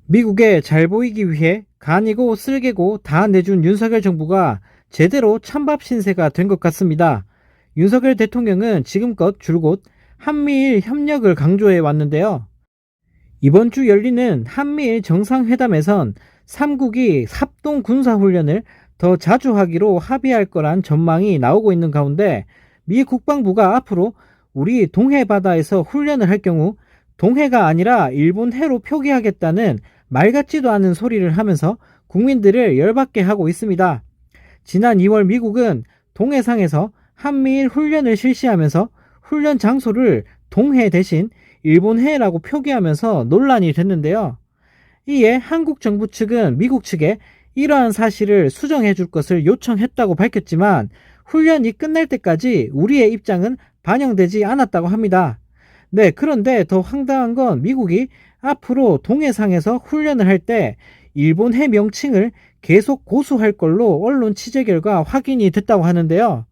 미국에 잘 보이기 위해 간이고 쓸개고 다 내준 윤석열 정부가 제대로 찬밥 신세가 된 것 같습니다. 윤석열 대통령은 지금껏 줄곧 한미일 협력을 강조해 왔는데요. 이번 주 열리는 한미일 정상회담에선 3국이 합동 군사훈련을 더 자주 하기로 합의할 거란 전망이 나오고 있는 가운데 미 국방부가 앞으로 우리 동해 바다에서 훈련을 할 경우 동해가 아니라 일본 해로 표기하겠다는 말 같지도 않은 소리를 하면서 국민들을 열받게 하고 있습니다. 지난 2월 미국은 동해상에서 한미일 훈련을 실시하면서 훈련 장소를 동해 대신 일본해라고 표기하면서 논란이 됐는데요. 이에 한국 정부 측은 미국 측에 이러한 사실을 수정해 줄 것을 요청했다고 밝혔지만 훈련이 끝날 때까지 우리의 입장은 반영되지 않았다고 합니다. 네, 그런데 더 황당한 건 미국이 앞으로 동해상에서 훈련을 할 때 일본해 명칭을 계속 고수할 걸로 언론 취재 결과 확인이 됐다고 하는데요.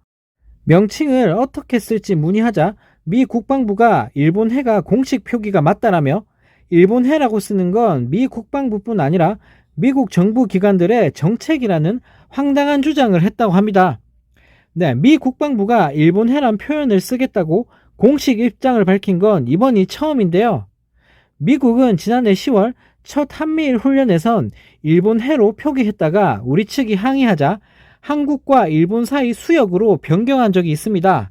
명칭을 어떻게 쓸지 문의하자 미 국방부가 일본해가 공식 표기가 맞다라며 일본해라고 쓰는 건 미 국방부뿐 아니라 미국 정부 기관들의 정책이라는 황당한 주장을 했다고 합니다. 네, 미 국방부가 일본해란 표현을 쓰겠다고 공식 입장을 밝힌 건 이번이 처음인데요. 미국은 지난해 10월 첫 한미일 훈련에선 일본해로 표기했다가 우리 측이 항의하자 한국과 일본 사이 수역으로 변경한 적이 있습니다.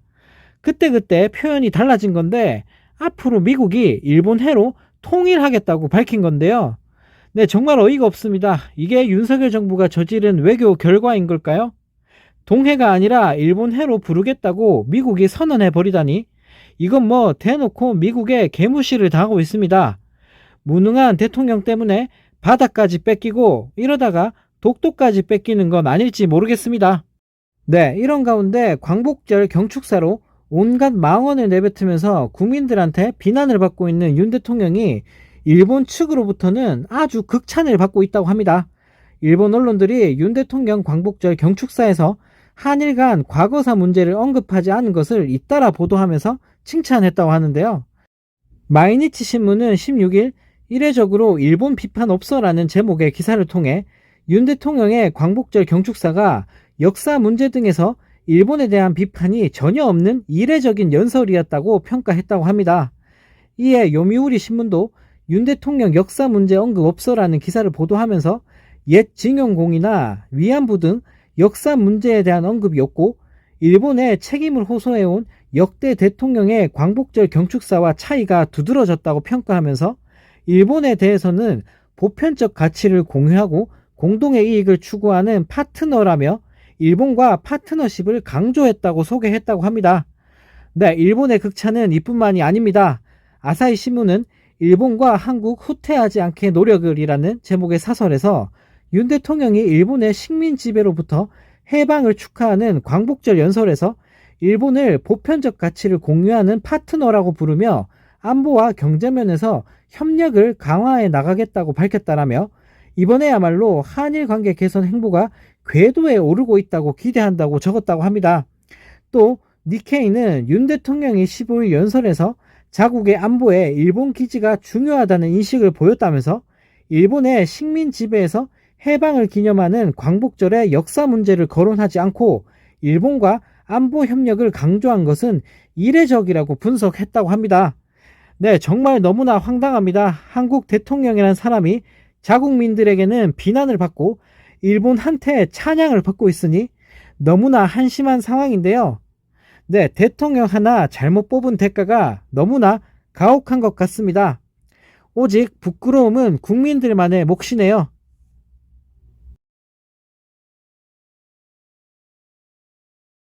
그때 표현이 달라진 건데 앞으로 미국이 일본해로 통일하겠다고 밝힌 건데요. 네, 정말 어이가 없습니다. 이게 윤석열 정부가 저지른 외교 결과인 걸까요? 동해가 아니라 일본해로 부르겠다고 미국이 선언해 버리다니 이건 뭐 대놓고 미국에 개무시를 당하고 있습니다. 무능한 대통령 때문에 바다까지 뺏기고 이러다가 독도까지 뺏기는 건 아닐지 모르겠습니다. 네, 이런 가운데 광복절 경축사로 온갖 망언을 내뱉으면서 국민들한테 비난을 받고 있는 윤 대통령이 일본 측으로부터는 아주 극찬을 받고 있다고 합니다. 일본 언론들이 윤 대통령 광복절 경축사에서 한일 간 과거사 문제를 언급하지 않은 것을 잇따라 보도하면서 칭찬했다고 하는데요. 마이니치 신문은 16일 이례적으로 일본 비판 없어라는 제목의 기사를 통해 윤 대통령의 광복절 경축사가 역사 문제 등에서 일본에 대한 비판이 전혀 없는 이례적인 연설이었다고 평가했다고 합니다. 이에 요미우리 신문도 윤 대통령 역사 문제 언급 없어라는 기사를 보도하면서 옛 징용공이나 위안부 등 역사 문제에 대한 언급이 없고 일본의 책임을 호소해온 역대 대통령의 광복절 경축사와 차이가 두드러졌다고 평가하면서 일본에 대해서는 보편적 가치를 공유하고 공동의 이익을 추구하는 파트너라며 일본과 파트너십을 강조했다고 소개했다고 합니다. 네, 일본의 극찬은 이뿐만이 아닙니다. 아사히 신문은 일본과 한국 후퇴하지 않게 노력을이라는 제목의 사설에서 윤 대통령이 일본의 식민 지배로부터 해방을 축하하는 광복절 연설에서 일본을 보편적 가치를 공유하는 파트너라고 부르며 안보와 경제면에서 협력을 강화해 나가겠다고 밝혔다라며 이번에야말로 한일 관계 개선 행보가 궤도에 오르고 있다고 기대한다고 적었다고 합니다. 또 니케이는 윤 대통령이 15일 연설에서 자국의 안보에 일본 기지가 중요하다는 인식을 보였다면서 일본의 식민 지배에서 해방을 기념하는 광복절의 역사 문제를 거론하지 않고 일본과 안보 협력을 강조한 것은 이례적이라고 분석했다고 합니다. 네, 정말 너무나 황당합니다. 한국 대통령이라는 사람이 자국민들에게는 비난을 받고 일본한테 찬양을 받고 있으니 너무나 한심한 상황인데요. 네, 대통령 하나 잘못 뽑은 대가가 너무나 가혹한 것 같습니다. 오직 부끄러움은 국민들만의 몫이네요.